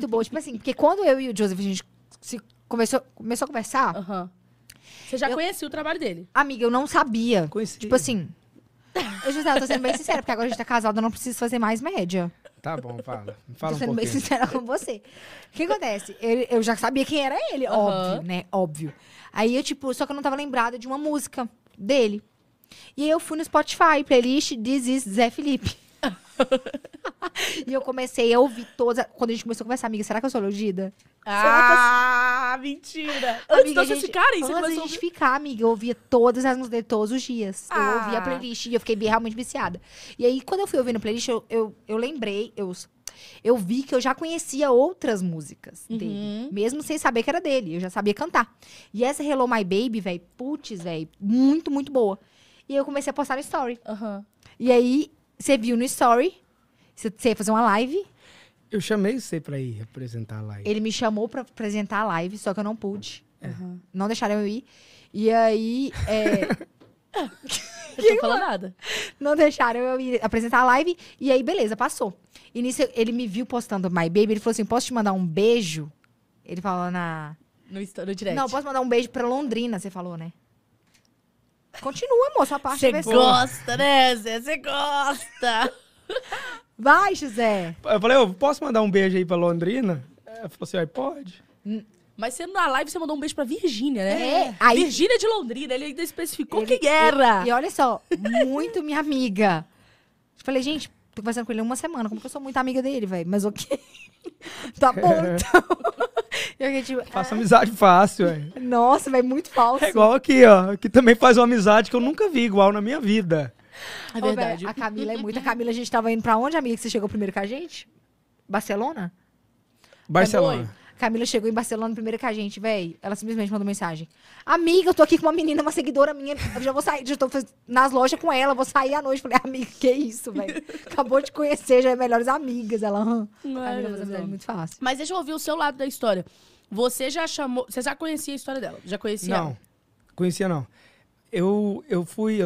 muito boa. Tipo assim, porque quando eu e o Joseph, a gente começou a conversar... Você já conhecia o trabalho dele? Amiga, eu não sabia. Conheci. Tipo assim... Eu tô sendo bem sincera, porque agora a gente tá casado, eu não preciso fazer mais média. Tá bom, fala. Tô Fala um sendo bem pouquinho. sincera com você. O que acontece? Eu já sabia quem era ele, óbvio, né? Óbvio. Aí eu, tipo, só que eu não tava lembrada de uma música dele. E aí eu fui no Spotify, playlist This is Zé Felipe. E eu comecei a ouvir todas. Quando a gente começou a conversar, amiga, será que eu sou iludida? Mentira! Antes de vocês ficarem, você Antes começou de a gente ouvir... ficar, amiga, eu ouvia todas as músicas dele todos os dias. Eu ouvia a playlist e eu fiquei realmente viciada. E aí, quando eu fui ouvindo a playlist, eu lembrei, eu vi que eu já conhecia outras músicas dele. Mesmo sem saber que era dele. Eu já sabia cantar. E essa Hello My Baby, velho, putz, velho, muito, muito boa. E eu comecei a postar no story. E aí, você viu no story, você ia fazer uma live. Eu chamei você pra ir apresentar a live. Ele me chamou pra apresentar a live, só que eu não pude. Não deixaram eu ir. E aí... Eu tô falando nada. Não deixaram eu ir apresentar a live. E aí, beleza, passou. E nisso, ele me viu postando My Baby. Ele falou assim, posso te mandar um beijo? Ele falou No direct. Não, posso mandar um beijo pra Londrina, você falou, né? Continua, moça, a parte Você vai ser. gosta, né, Zé? Você gosta. Vai, José. Eu falei, eu posso mandar um beijo aí pra Londrina? Ela falou assim, pode. Mas você, na live, você mandou um beijo pra Virgínia, né? É, aí- Virgínia de Londrina. Ele ainda especificou Ele- quem era. E olha só, muito minha amiga. Eu falei, gente, tô conversando com ele uma semana. Como que eu sou muito amiga dele, velho? Mas ok. Tá bom, então. Eu fiquei tipo, Faço amizade fácil, velho. nossa, velho, muito falso. É igual aqui, ó. Que também faz uma amizade que eu nunca vi igual na minha vida. É Ô, verdade. velho, a Camila é muito. A Camila, a gente tava indo pra onde, amiga, que você chegou primeiro com a gente? Barcelona? Barcelona. Camila chegou em Barcelona primeiro que a gente, velho. Ela simplesmente mandou mensagem. Amiga, eu tô aqui com uma menina, uma seguidora minha. Eu já vou sair, já tô nas lojas com ela, vou sair à noite. Falei, amiga, que isso, velho? Acabou de conhecer, já é melhores amigas. Ela, Camila faz amizade muito fácil. Mas deixa eu ouvir o seu lado da história. Você já chamou... Você já conhecia a história dela? Já conhecia Não, ela? conhecia não. Eu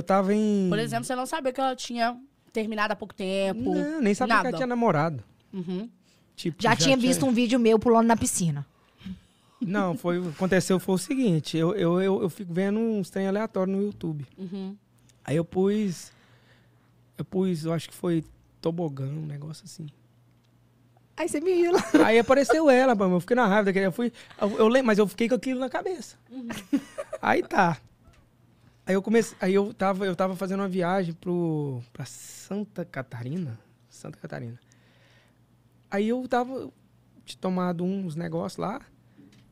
tava em... Por exemplo, você não sabia que ela tinha terminado há pouco tempo? Não, nem sabia que nada. ela tinha namorado. Uhum. Tipo, Já tinha visto um vídeo meu pulando na piscina. Não, aconteceu foi o seguinte, eu fico vendo uns trem aleatório no YouTube. Uhum. Aí eu acho que foi tobogã, um negócio assim. Aí você me viu lá. Aí apareceu ela, eu fiquei na raiva daquele, eu lembro, mas eu fiquei com aquilo na cabeça. Aí tá. Aí eu tava fazendo uma viagem pra Santa Catarina. Aí eu tinha tomado uns negócios lá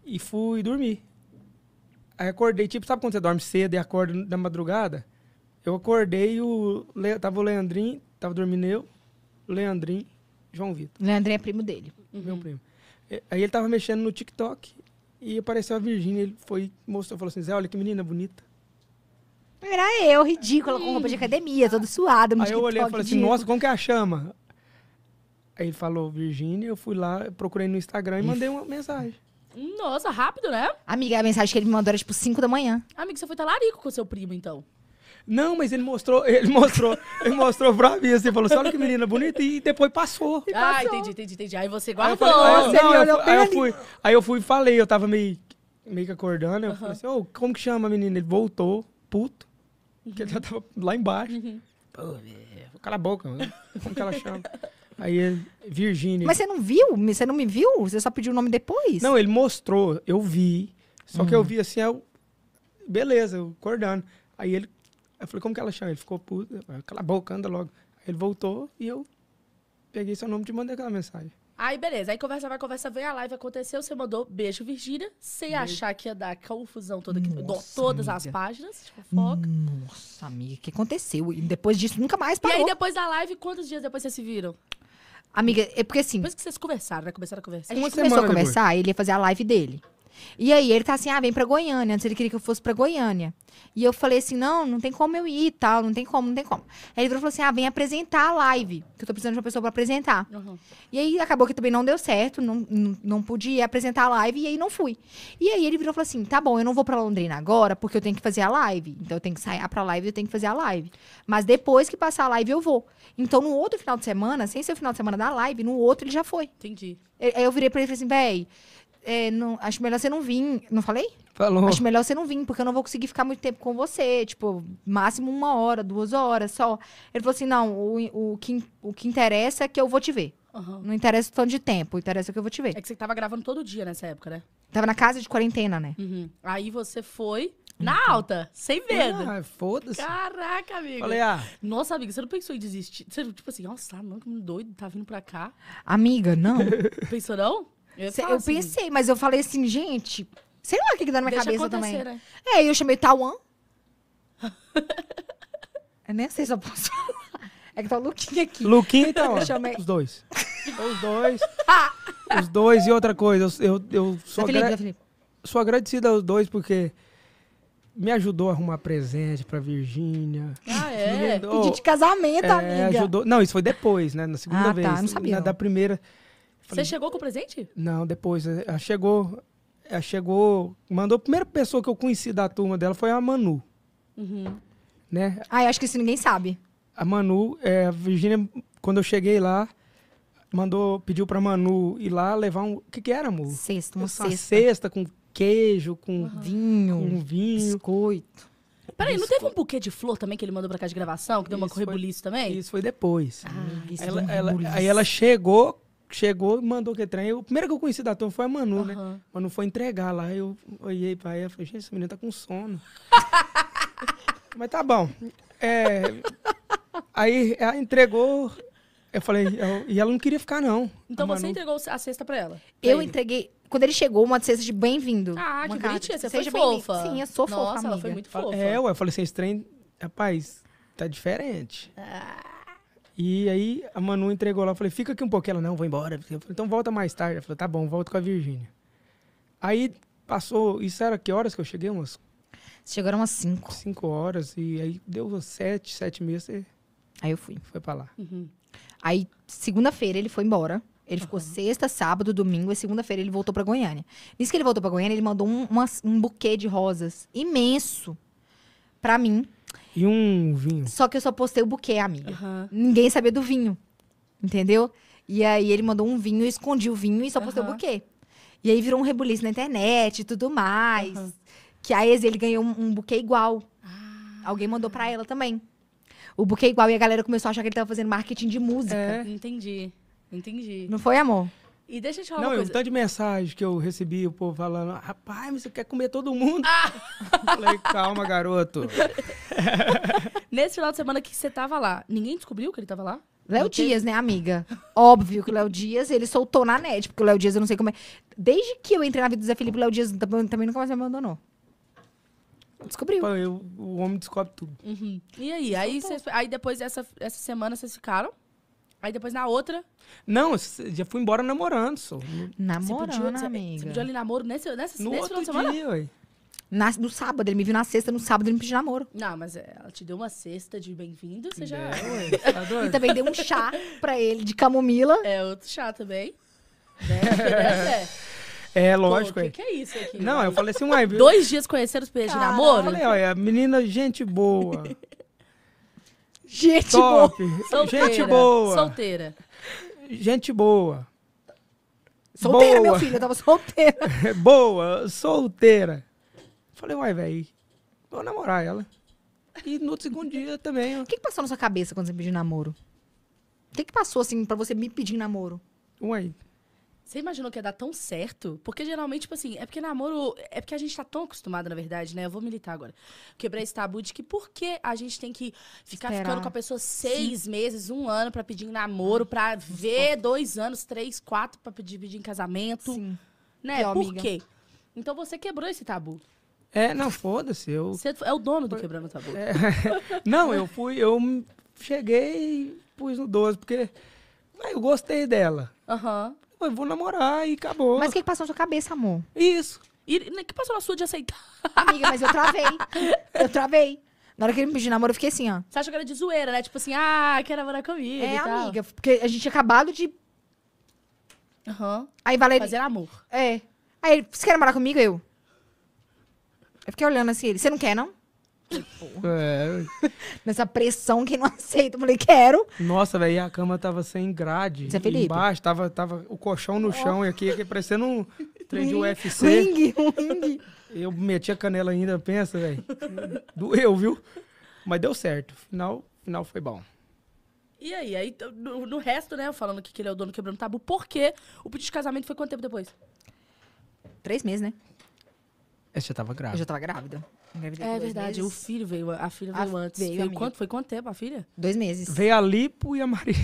e fui dormir. Aí acordei, tipo, sabe quando você dorme cedo e acorda na madrugada? Eu acordei e tava o Leandrinho, tava dormindo eu, o Leandrinho, João Vitor, Leandrinho é primo dele. meu primo. Aí ele tava mexendo no TikTok e apareceu a Virgínia, ele mostrou, falou assim, Zé, olha que menina bonita. Era eu, ridícula, com roupa de academia, toda suada. No Aí eu olhei e TikTok, falei assim, ridícula. nossa, como que é a chama? Aí ele falou, Virgínia, eu fui lá, procurei no Instagram e mandei uma mensagem. Nossa, rápido, né? Amiga, a mensagem que ele me mandou era tipo 5 da manhã. Amigo, você foi talarico com seu primo, então. Não, mas ele mostrou pra mim, assim, falou assim, olha que menina bonita, e depois passou. Ah, entendi. Aí você Aí eu guardou. falei, Você me olhou bem ali. aí eu fui e falei, eu tava meio que acordando, eu falei assim, ô, como que chama a menina? Ele voltou, puto, porque ele já tava lá embaixo. Pô, cala a boca, como que ela chama? Aí ele, Virgínia. Mas você não viu? Você não me viu? Você só pediu o nome depois? Não, ele mostrou, eu vi, só que eu vi assim, beleza, eu acordando. Aí eu falei, como que ela chama? Ele ficou puto, cala a boca, anda logo. Aí ele voltou e eu peguei seu nome e te mandei aquela mensagem. Aí, beleza. Aí conversa vai, conversa vem, a live aconteceu, você mandou beijo, Virgínia, sem achar que ia dar confusão toda aqui, Nossa, todas amiga. as páginas de fofoca. Nossa, amiga, o que aconteceu? E depois disso, nunca mais E parou. aí, depois da live, quantos dias depois vocês se viram? Amiga, é porque assim, Depois que vocês conversaram, né? Começaram a conversar. a gente Uma começou a semana conversar, ele ia fazer a live dele. E aí ele tá assim, vem pra Goiânia. Antes ele queria que eu fosse pra Goiânia. E eu falei assim, não tem como eu ir e tal, não tem como. Aí ele virou e falou assim, vem apresentar a live, que eu tô precisando de uma pessoa pra apresentar. Uhum. E aí acabou que também não deu certo, não pude apresentar a live, e aí não fui. E aí ele virou e falou assim, tá bom, eu não vou pra Londrina agora, porque eu tenho que fazer a live. Então eu tenho que sair pra live, eu tenho que fazer a live. Mas depois que passar a live, eu vou. Então no outro final de semana, sem ser o final de semana da live, no outro ele já foi. Entendi. Aí eu virei pra ele e falei assim, acho melhor você não vir. Não falei? Falou. Acho melhor você não vir, porque eu não vou conseguir ficar muito tempo com você. Tipo, máximo 1 hora, 2 horas só. Ele falou assim, não, o que interessa é que eu vou te ver. Uhum. Não interessa o tanto de tempo, interessa que eu vou te ver. É que você tava gravando todo dia nessa época, né? Tava na casa de quarentena, né? Uhum. Aí você foi na alta, sem medo. Foda-se. Caraca, amiga. Falei, Nossa, amiga, você não pensou em desistir? Você, tipo assim, nossa, mano, que doido, tá vindo pra cá. Amiga, não. Pensou, não? Eu pensei, mas eu falei assim, gente, sei lá o que dá na minha cabeça também. Né? Eu chamei Tauan. Eu nem sei se eu posso falar. É que tá o Luquinha aqui. Luquinha e Tauan. Eu chamei... Os dois. Os dois. E outra coisa, eu sou agradecido aos dois porque me ajudou a arrumar presente pra Virgínia. É? Pedi de casamento, amiga. Ajudou. Não, isso foi depois, né? Na segunda vez. Tá, não sabia. Da primeira... Você chegou com o presente? Não, depois. Ela chegou, mandou. A primeira pessoa que eu conheci da turma dela foi a Manu. Uhum. Né? Eu acho que isso ninguém sabe. A Manu, a Virgínia, quando eu cheguei lá, pediu pra Manu ir lá levar um... O que era, amor? Uma cesta. Cesta com queijo, com vinho, biscoito. Peraí, não teve um buquê de flor também que ele mandou pra casa de gravação, que deu uma rebuliço também? Isso foi depois. Aí ela chegou e mandou que trem. O primeiro que eu conheci da turma foi a Manu, né? A Manu foi entregar lá. Eu olhei pra ela e falei, gente, essa menina tá com sono. Mas tá bom. Aí ela entregou. Eu falei, e ela não queria ficar, não. Então você entregou a cesta pra ela? Eu entreguei. Quando ele chegou, uma cesta de bem-vindo. Que bonitinha. Você foi Seja fofa. Sim, eu sou fofa, Nossa, amiga. ela foi muito fofa. Eu falei assim, esse trem, rapaz, tá diferente. E aí a Manu entregou lá, eu falei, fica aqui um pouquinho. Ela, não, vou embora. Eu falei, então volta mais tarde. Ela falou, tá bom, volto com a Virgínia. Aí passou, isso era que horas que eu cheguei? Umas... Chegaram umas 5. 5 horas, e aí deu umas 7 meses, Aí eu fui. Foi pra lá. Uhum. Aí, segunda-feira, ele foi embora. Ele ficou sexta, sábado, domingo, e segunda-feira ele voltou pra Goiânia. Nisso que ele voltou pra Goiânia, ele mandou um buquê de rosas imenso pra mim. E um vinho. Só que eu só postei o buquê, amiga. Uhum. Ninguém sabia do vinho. Entendeu? E aí ele mandou um vinho, eu escondi o vinho e só postei o buquê. E aí virou um rebuliço na internet e tudo mais. Que aí ele ganhou um buquê igual. Alguém mandou pra ela também. O buquê igual, e a galera começou a achar que ele tava fazendo marketing de música. Entendi. Não foi, amor? E deixa eu te falar uma Não, coisa. um tanto de mensagem que eu recebi, o povo falando, rapaz, mas você quer comer todo mundo? Falei, calma, garoto. Nesse final de semana que você tava lá, ninguém descobriu que ele tava lá? Léo Dias, né, amiga? Óbvio que o Léo Dias, ele soltou na net, porque o Léo Dias, eu não sei como é. Desde que eu entrei na vida do Zé Felipe, o Léo Dias também nunca mais me abandonou. Descobriu. Pô, o homem descobre tudo. Uhum. E aí? Aí depois essa semana vocês ficaram? Aí depois na outra... Não, já fui embora namorando, só. Namorando, amiga. Você pediu ali namoro nesse No final outro de semana? dia, ué. No sábado, ele me viu na sexta, no sábado ele me pediu namoro. Não, mas ela te deu uma cesta de bem-vindo, você já... Ué, tá doido? E também deu um chá pra ele de camomila. É outro chá também. Né? Lógico, O que é isso aqui? Não, eu falei assim, uai... 2 dias conheceram os pedidos de namoro? Falei, olha, menina, gente boa. Gente Top. Solteira. Gente boa. Solteira. Gente boa. Solteira, boa. meu filho, eu tava solteira. Boa, solteira. Falei, uai, velho, vou namorar ela. E no outro segundo dia também, ó. O que passou na sua cabeça quando você pediu namoro? O que passou, assim, pra você me pedir namoro? Uai. Você imaginou que ia dar tão certo? Porque geralmente, tipo assim, é porque namoro... É porque a gente tá tão acostumado, na verdade, né? Eu vou militar agora. Quebrar esse tabu de que por que a gente tem que ficar ficando com a pessoa 6 meses, 1 ano pra pedir em namoro, pra ver 2 anos, 3, 4 pra pedir em casamento. Sim. Né? Eu, Por amiga. quê? Então você quebrou esse tabu. Não, foda-se. Você é o dono do Quebrando o Tabu. Não, eu cheguei e pus no 12, porque eu gostei dela. Aham. Eu vou namorar e acabou. Mas o que passou na sua cabeça, amor? Isso. E que passou na sua de aceitar? Amiga, mas eu travei. Eu travei. Na hora que ele me pediu namoro, eu fiquei assim, ó. Você achou que era de zoeira, né? Tipo assim, quer namorar comigo É, e tal. amiga, porque a gente tinha acabado de... Aí Valéria... Fazer amor. É. Aí ele, você quer namorar comigo? Eu fiquei olhando assim, ele, você não quer, não? Nessa pressão, quem não aceita. Eu falei, quero. Nossa, velho, a cama tava sem grade. Zé Felipe. Embaixo, tava o colchão no chão e aqui parecendo um trem de UFC. Ringue. Eu meti a canela ainda, pensa, velho. Doeu, viu? Mas deu certo. Final foi bom. E aí no resto, né, falando que ele é o dono quebrando tabu, por quê? O pedido de casamento foi quanto tempo depois? 3 meses, né? Essa já tava Eu grávida. já tava grávida. Engravidei É com 2 verdade, meses. o filho veio, a filha veio antes. veio, amiga. Foi quanto tempo a filha? 2 meses. Veio a Lipo e a Maria.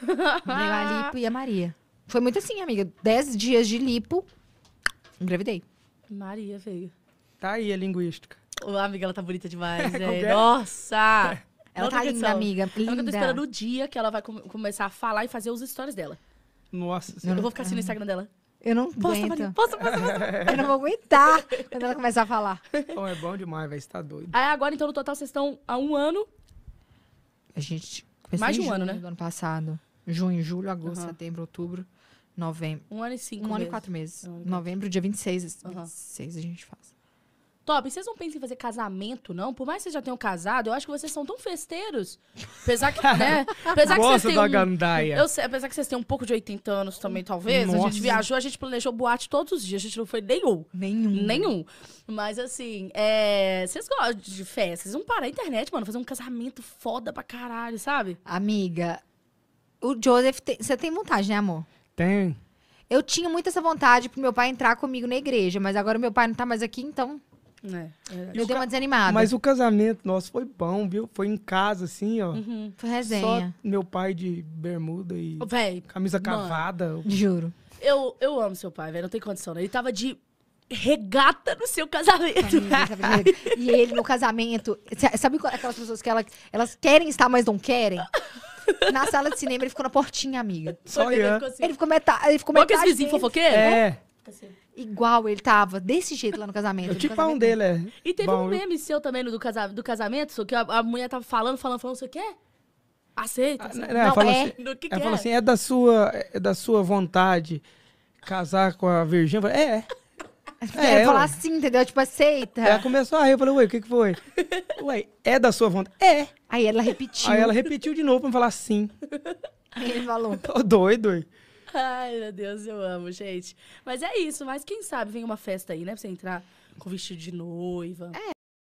Veio a Lipo e a Maria. Foi muito assim, amiga. 10 dias de Lipo, engravidei. Maria veio. Tá aí a linguística. Ô, amiga, ela tá bonita demais, Como velho. que é? Nossa! Ela Não tá tem linda, condição. amiga. Eu tô Linda. esperando o dia que ela vai começar a falar e fazer os stories dela. Nossa Eu Senhora. vou ficar assim no Instagram dela. Eu não Posta, Maria, aguento. posta. Eu não vou aguentar quando ela começar a falar. Bom, é bom demais, velho. Você tá doido. Aí agora, então, no total, vocês estão há 1 ano. A gente começou Mais de em um ano, junho né? do ano passado. Junho, julho, agosto, Aham. setembro, outubro, novembro. 1 ano e 5 Um ano e meses. 4 meses. 1 ano e 4. Novembro, dia 26. Aham. 26 a gente faz. Top, e vocês não pensam em fazer casamento, não? Por mais que vocês já tenham casado, eu acho que vocês são tão festeiros. Apesar que, né? Apesar que vocês Gosta têm da gandaia. Eu sei, apesar que vocês têm um pouco de 80 anos também, talvez. A Nossa. gente viajou, a gente planejou boate todos os dias. A gente não foi nenhum. Nenhum. Mas assim, vocês gostam de festa. Vocês vão parar na internet, mano. Fazer um casamento foda pra caralho, sabe? Amiga, o Joseph, você tem vontade, né, amor? Tem. Eu tinha muito essa vontade pro meu pai entrar comigo na igreja, mas agora meu pai não tá mais aqui, então eu dei uma desanimada. Mas o casamento nosso foi bom, viu? Foi em casa, assim, ó. Foi Só resenha, meu pai de bermuda e Véi, camisa mano. cavada. juro. eu amo seu pai, velho. Não tem condição, né? Ele tava de regata no seu casamento. Amiga, sabe? E ele no casamento, sabe aquelas pessoas que elas querem estar, mas não querem? Na sala de cinema ele ficou na portinha, amiga. Só Ele ia. ficou assim. Ele ficou metade, Igual aqueles vizinhos dentro. fofoqueiros, né? É. Igual ele tava, desse jeito lá no casamento. O no tipão casamento dele é. E teve bom, um viu? meme seu também do casamento, só que a mulher tava falando, você quer? Aceita. aceita. Não, Não, fala é. assim, Do que ela é? falou assim, é da sua vontade casar com a Virgínia? Eu falei, é. Ele falou ué. assim, entendeu? Tipo, aceita. Ela começou a rir, eu falei, ué, o que foi? Ué, é da sua vontade? É. Aí ela repetiu. Aí ela repetiu de novo pra me falar sim. Aí ele falou. Tô doido, ué. Ai, meu Deus, eu amo, gente. Mas é isso, mas quem sabe vem uma festa aí, né? Pra você entrar com vestido de noiva.